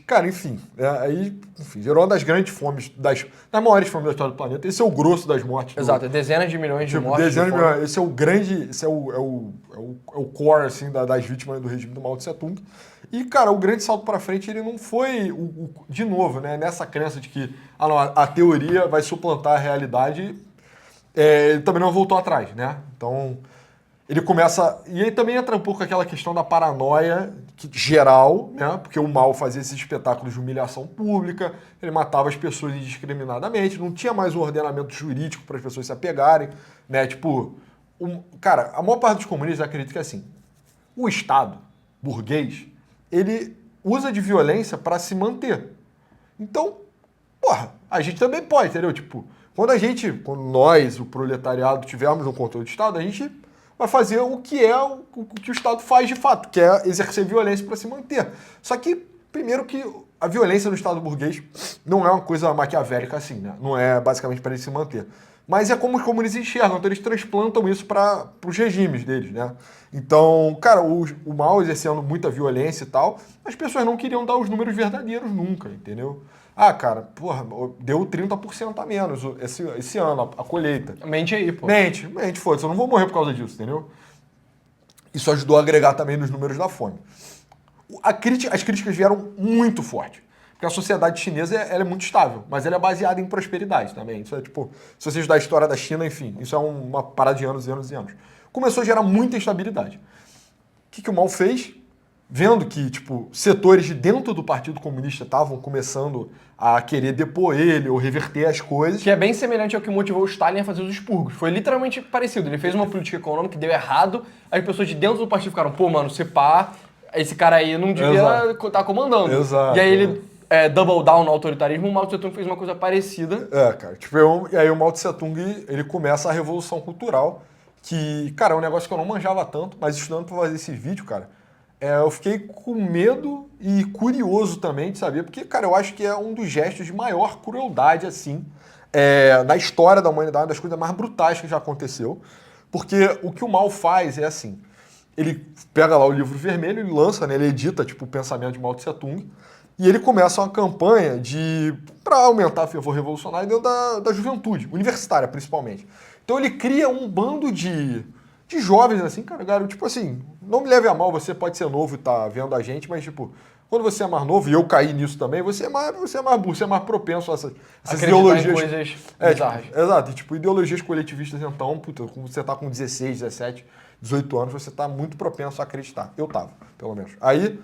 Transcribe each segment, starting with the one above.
Cara, enfim, gerou uma das grandes fomes, das maiores fomes da história do planeta. Esse é o grosso das mortes. Exato, dezenas de milhões de mortes. Dezenas de milhões. Esse é o grande, esse é o core, assim, das vítimas do regime do Mao Tse Tung. E, cara, o grande salto para frente, ele não foi, de novo, né, nessa crença de que a teoria vai suplantar a realidade, ele também não voltou atrás, né? Então, ele começa... E aí também entra um pouco aquela questão da paranoia geral, né? Porque o Mao fazia esses espetáculos de humilhação pública, ele matava as pessoas indiscriminadamente, não tinha mais um ordenamento jurídico para as pessoas se apegarem, né? Tipo, cara, a maior parte dos comunistas acredita que é assim, o Estado burguês, ele usa de violência para se manter. Então, porra, a gente também pode, entendeu? Tipo, quando nós, o proletariado, tivermos um controle do Estado, a gente vai fazer o que o Estado faz de fato, que é exercer violência para se manter. Só que, primeiro que a violência no Estado burguês não é uma coisa maquiavélica assim, né? Não é basicamente para ele se manter. Mas é como os comunistas enxergam, então eles transplantam isso para os regimes deles, né? Então, cara, o Mao exercendo muita violência e tal, as pessoas não queriam dar os números verdadeiros nunca, entendeu? Ah, cara, porra, deu 30% a menos esse ano, a colheita. Mente aí, pô. Mente, foda-se, eu não vou morrer por causa disso, entendeu? Isso ajudou a agregar também nos números da fome. As críticas vieram muito fortes. Porque a sociedade chinesa ela é muito estável, mas ela é baseada em prosperidade também. Isso é tipo, se você estudar a história da China, enfim, isso é uma parada de anos e anos e anos. Começou a gerar muita instabilidade. O que o Mao fez? Vendo que, tipo, setores de dentro do Partido Comunista estavam começando a querer depor ele ou reverter as coisas. Que é bem semelhante ao que motivou o Stalin a fazer os expurgos. Foi literalmente parecido. Ele fez uma política econômica que deu errado, as pessoas de dentro do partido ficaram, pô, mano, se pá, esse cara aí não devia estar comandando. Exato. E aí ele double down no autoritarismo, o Mao Tse Tung fez uma coisa parecida. Cara, tipo, e aí o Mao Tse Tung, ele começa a Revolução Cultural, que, cara, é um negócio que eu não manjava tanto, mas estudando pra fazer esse vídeo, cara, eu fiquei com medo e curioso também de saber, porque, cara, eu acho que é um dos gestos de maior crueldade, assim, na história da humanidade, das coisas mais brutais que já aconteceu, porque o que o Mao faz é assim, ele pega lá o livro vermelho, ele lança, né, ele edita, tipo, o pensamento de Mao Tse Tung, e ele começa uma campanha para aumentar a fervor revolucionário dentro da juventude, universitária principalmente. Então ele cria um bando de jovens, assim, cara, tipo assim, não me leve a mal, você pode ser novo e tá vendo a gente, mas tipo, quando você é mais novo, e eu caí nisso também, você é mais burro, você é mais propenso a essas ideologias. Em coisas bizarras. Tipo, exato, e tipo, ideologias coletivistas, então, puta, quando você tá com 16, 17, 18 anos, você tá muito propenso a acreditar. Eu tava, pelo menos. Aí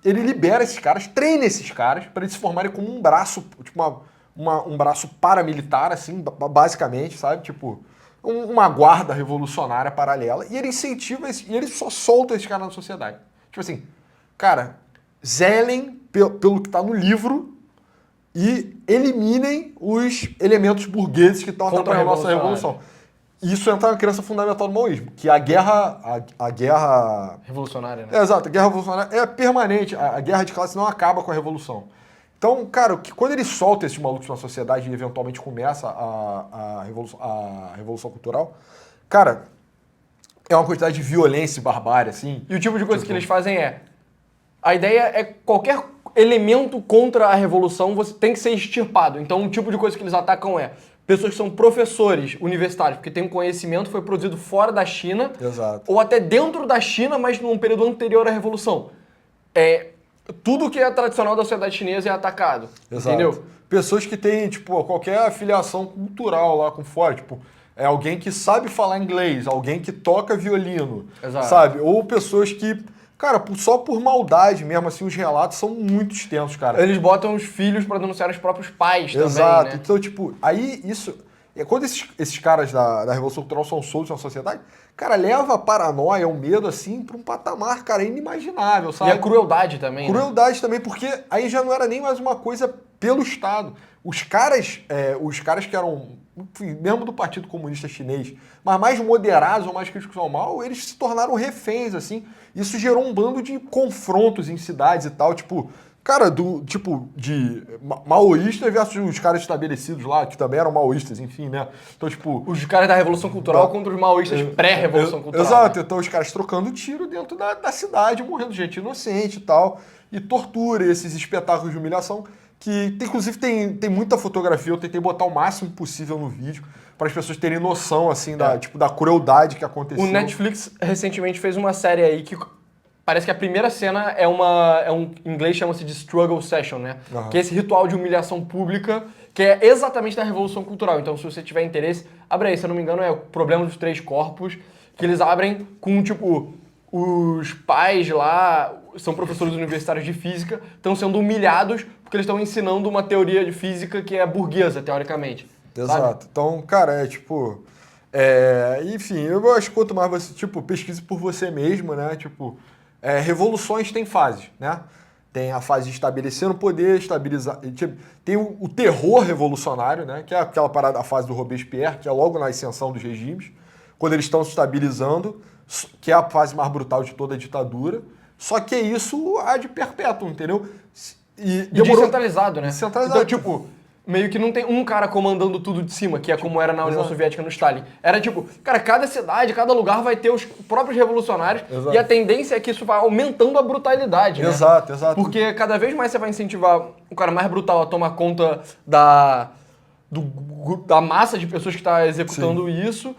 ele libera esses caras, treina esses caras para eles se formarem como um braço, tipo um braço paramilitar, assim, basicamente, sabe? Tipo, uma guarda revolucionária paralela. E ele incentiva, e ele só solta esses caras na sociedade. Tipo assim, cara, zelem pelo que tá no livro e eliminem os elementos burgueses que estão atrapalhando a nossa revolução. Isso entra na crença fundamental do maoísmo, que a guerra... revolucionária, né? Exato, a guerra revolucionária é permanente, a guerra de classe não acaba com a revolução. Então, cara, quando ele solta esses malucos na sociedade e eventualmente começa a revolução cultural, cara, é uma quantidade de violência e barbárie, assim. E o tipo de coisa que eles fazem a ideia é qualquer elemento contra a revolução você tem que ser extirpado. Então, o tipo de coisa que eles atacam é pessoas que são professores universitários, porque tem um conhecimento, foi produzido fora da China, Exato. ou até dentro da China, mas num período anterior à Revolução. Tudo que é tradicional da sociedade chinesa é atacado, Exato. entendeu? Pessoas que têm, tipo, qualquer afiliação cultural lá com fora, tipo, é alguém que sabe falar inglês, alguém que toca violino, Exato. sabe? Ou pessoas que, cara, só por maldade mesmo, assim, os relatos são muito extensos, cara. Eles botam os filhos pra denunciar os próprios pais Exato. também, né? Então, tipo, aí isso... Quando esses caras da Revolução Cultural são soltos na sociedade, cara, leva a paranoia, o medo, assim, pra um patamar, cara, inimaginável, sabe? E a crueldade também, Crueldade também, porque aí já não era nem mais uma coisa pelo Estado. Os caras que eram, enfim, mesmo do Partido Comunista Chinês, mas mais moderados ou mais críticos ao mal, eles se tornaram reféns, assim. Isso gerou um bando de confrontos em cidades e tal, tipo... Cara, maoístas versus os caras estabelecidos lá, que também eram maoístas, enfim, né? Então, tipo... Os caras da Revolução Cultural contra os maoístas pré-Revolução Cultural. Exato, né? então os caras trocando tiro dentro da cidade, morrendo gente inocente e tal, e tortura, esses espetáculos de humilhação, que inclusive tem muita fotografia, eu tentei botar o máximo possível no vídeo, para as pessoas terem noção, assim, da crueldade que aconteceu. O Netflix recentemente fez uma série aí que parece que a primeira cena em inglês chama-se de struggle session, né? Uhum. Que é esse ritual de humilhação pública, que é exatamente da Revolução Cultural. Então, se você tiver interesse, abre aí, se eu não me engano, é o Problema dos Três Corpos, que eles abrem com, tipo, os pais lá, são professores universitários de física, estão sendo humilhados porque eles estão ensinando uma teoria de física que é burguesa, teoricamente. Exato. Sabe? Então, cara, enfim, eu acho que quanto mais você, pesquise por você mesmo, né? Revoluções têm fases, né? Tem a fase de estabelecer no poder, estabilizar. Tem o terror revolucionário, né? Que é aquela parada, a fase do Robespierre, que é logo na ascensão dos regimes, quando eles estão se estabilizando, que é a fase mais brutal de toda a ditadura. Só que isso há de perpétuo, entendeu? E descentralizado, né? Descentralizado. Então, meio que não tem um cara comandando tudo de cima, que é como era na União Soviética no Stalin. Era cara, cada cidade, cada lugar vai ter os próprios revolucionários. Exato. E a tendência é que isso vai aumentando a brutalidade, né? Exato. Porque cada vez mais você vai incentivar o cara mais brutal a tomar conta da massa de pessoas que está executando isso.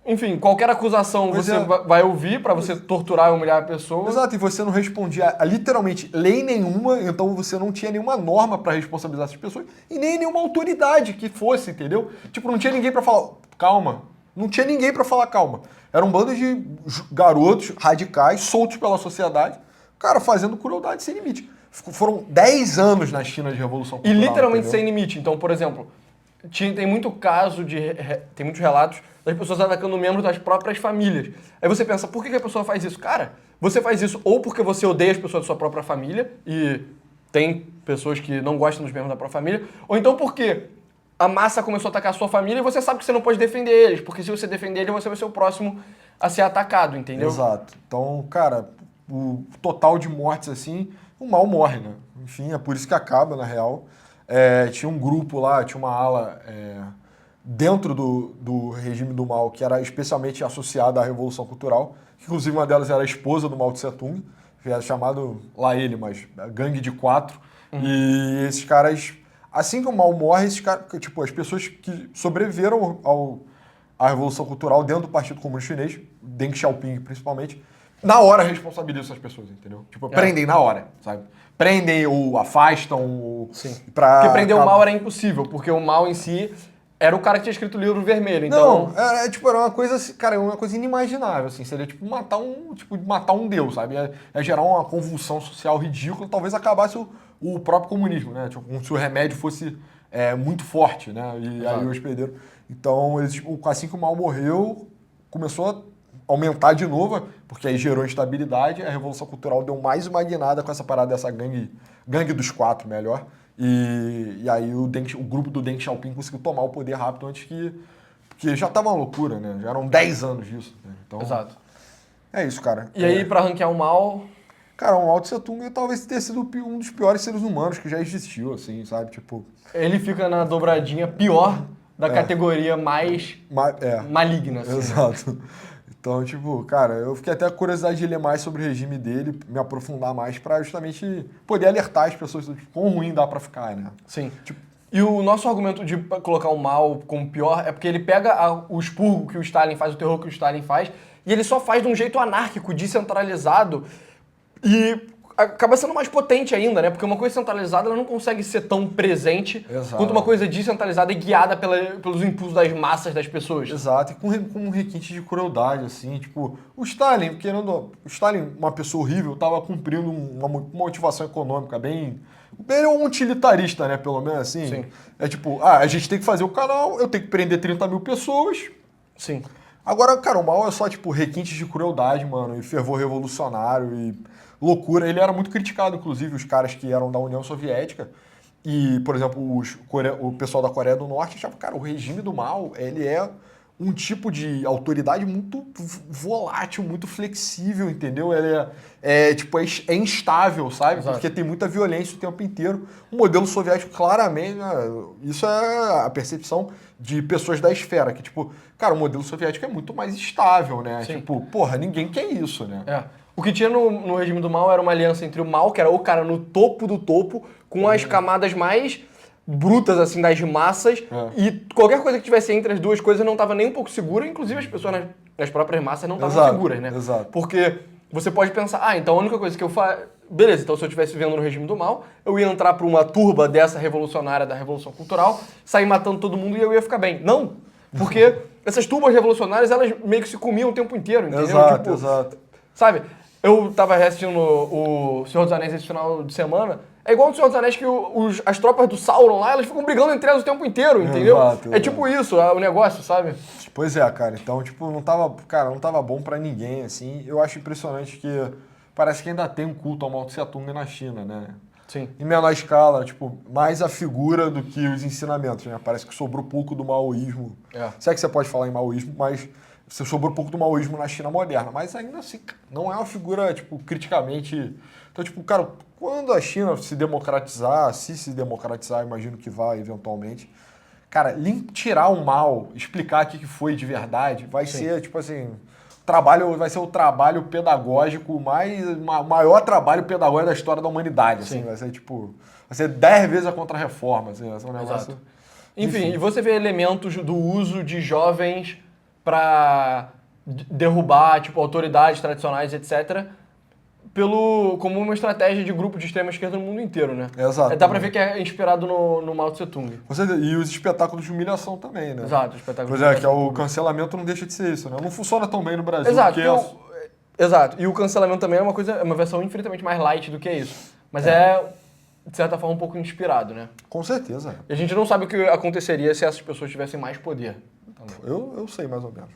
Enfim, qualquer acusação você vai ouvir para você torturar e humilhar a pessoa. Exato, e você não respondia a literalmente lei nenhuma, então você não tinha nenhuma norma para responsabilizar essas pessoas e nem nenhuma autoridade que fosse, entendeu? Não tinha ninguém para falar, calma. Não tinha ninguém para falar calma. Era um bando de garotos radicais, soltos pela sociedade, cara, fazendo crueldade sem limite. Foram 10 anos na China de Revolução Cultural. E literalmente entendeu? sem limite. Então, por exemplo, tem muito caso tem muitos relatos das pessoas atacando membros das próprias famílias. Aí você pensa, por que a pessoa faz isso? Cara, você faz isso ou porque você odeia as pessoas da sua própria família, e tem pessoas que não gostam dos membros da própria família, ou então porque a massa começou a atacar a sua família e você sabe que você não pode defender eles, porque se você defender eles, você vai ser o próximo a ser atacado, entendeu? Exato. Então, cara, o total de mortes, assim, o mal morre, né? Enfim, é por isso que acaba, na real. Tinha um grupo lá, tinha uma ala dentro do regime do mal, que era especialmente associada à Revolução Cultural, que inclusive uma delas era a esposa do Mao Tse Tung, que era chamado, lá ele, mas Gangue de Quatro. E esses caras, assim que o mal morre, esses caras, as pessoas que sobreviveram à Revolução Cultural dentro do Partido Comunista Chinês, Deng Xiaoping principalmente, na hora responsabilizam essas pessoas, entendeu? Prendem na hora, sabe? Prendem ou afastam. Sim. Porque prender o mal era impossível, porque o mal em si era o cara que tinha escrito o livro vermelho. Então... Não, era uma coisa, cara, uma coisa inimaginável, assim. Seria matar um deus, sabe? Ia gerar uma convulsão social ridícula, talvez acabasse o próprio comunismo, né? Como se o remédio fosse muito forte, né? E aí o hospedeiro. Então, eles, assim que o mal morreu, começou a aumentar de novo, porque aí gerou instabilidade, a Revolução Cultural deu mais uma guinada com essa parada dessa gangue dos quatro, melhor. E aí o grupo do Deng Xiaoping conseguiu tomar o poder rápido antes porque já tava uma loucura, né? Já eram 10 anos disso. Né? Então, exato. É isso, cara. E aí, pra ranquear o mal... Cara, o Mao Tse Tung talvez tenha sido um dos piores seres humanos que já existiu, assim, sabe? Ele fica na dobradinha pior da categoria mais maligna, assim. Exato. Então, cara, eu fiquei até com curiosidade de ler mais sobre o regime dele, me aprofundar mais pra justamente poder alertar as pessoas do quão ruim dá pra ficar, né? Sim. E o nosso argumento de colocar o mal como pior é porque ele pega o expurgo que o Stalin faz, o terror que o Stalin faz, e ele só faz de um jeito anárquico, descentralizado, e acaba sendo mais potente ainda, né? Porque uma coisa centralizada ela não consegue ser tão presente quanto uma coisa descentralizada e guiada pelos impulsos das massas das pessoas. Exato, e com um requinte de crueldade, assim, o Stalin, uma pessoa horrível, estava cumprindo uma motivação econômica bem utilitarista, né, pelo menos, assim. Sim. A gente tem que fazer o canal, eu tenho que prender 30 mil pessoas. Sim. Agora, cara, o mal é só, requintes de crueldade, mano, e fervor revolucionário, e loucura. Ele era muito criticado, inclusive, os caras que eram da União Soviética. E, por exemplo, o pessoal da Coreia do Norte achava, cara, o regime do mal, ele é um tipo de autoridade muito volátil, muito flexível, entendeu? Ela é instável, sabe? Exato. Porque tem muita violência o tempo inteiro. O modelo soviético, claramente, né, isso é a percepção de pessoas da esfera, que tipo, cara, o modelo soviético é muito mais estável, né? Sim. Tipo, porra, ninguém quer isso, né? É. O que tinha no regime do mal era uma aliança entre o mal, que era o cara no topo do topo, com as camadas mais brutas, assim, das massas, e qualquer coisa que tivesse entre as duas coisas não estava nem um pouco segura, inclusive as pessoas nas próprias massas não estavam Exato, seguras, né? exato. Porque você pode pensar, então a única coisa que eu faço... Beleza, então se eu estivesse vivendo no regime do mal, eu ia entrar para uma turba dessa revolucionária da Revolução Cultural, sair matando todo mundo e eu ia ficar bem. Não! Porque essas turbas revolucionárias, elas meio que se comiam o tempo inteiro, entendeu? Exato, Tipo, exato. sabe, eu tava reassistindo o Senhor dos Anéis esse final de semana. É igual no Senhor dos Anéis que as tropas do Sauron lá, elas ficam brigando entre elas o tempo inteiro, entendeu? Exato, É tipo isso, o negócio, sabe? Pois é, cara. Então, tipo, não tava bom pra ninguém, assim. Eu acho impressionante que parece que ainda tem um culto ao Mao Tse Tung na China, né? Sim. Em menor escala, tipo, mais a figura do que os ensinamentos, né? Parece que sobrou pouco do maoísmo. É. Se é que você pode falar em maoísmo, mas você sobrou pouco do maoísmo na China moderna. Mas ainda assim, não é uma figura, tipo, criticamente... Então, tipo, cara, quando a China se democratizar, se democratizar, imagino que vai eventualmente, cara, tirar o mal, explicar o que foi de verdade, vai ser, tipo assim... Vai ser o trabalho pedagógico maior trabalho pedagógico da história da humanidade, assim, vai ser tipo, vai ser 10 vezes a Contra-Reforma, assim, vai ser um negócio... Exato. Enfim, e você vê elementos do uso de jovens pra derrubar, tipo, autoridades tradicionais, etc., como uma estratégia de grupo de extrema esquerda no mundo inteiro, né? Exato. Dá pra ver que é inspirado no Mao Tse Tung. E os espetáculos de humilhação também, né? Exato, espetáculo Pois de é, que humilhação. o cancelamento não deixa de ser isso, né? Não funciona tão bem no Brasil. Exato, porque exato. E o cancelamento também é uma versão infinitamente mais light do que isso. Mas é, de certa forma, um pouco inspirado, né? Com certeza. E a gente não sabe o que aconteceria se essas pessoas tivessem mais poder. Eu sei mais ou menos.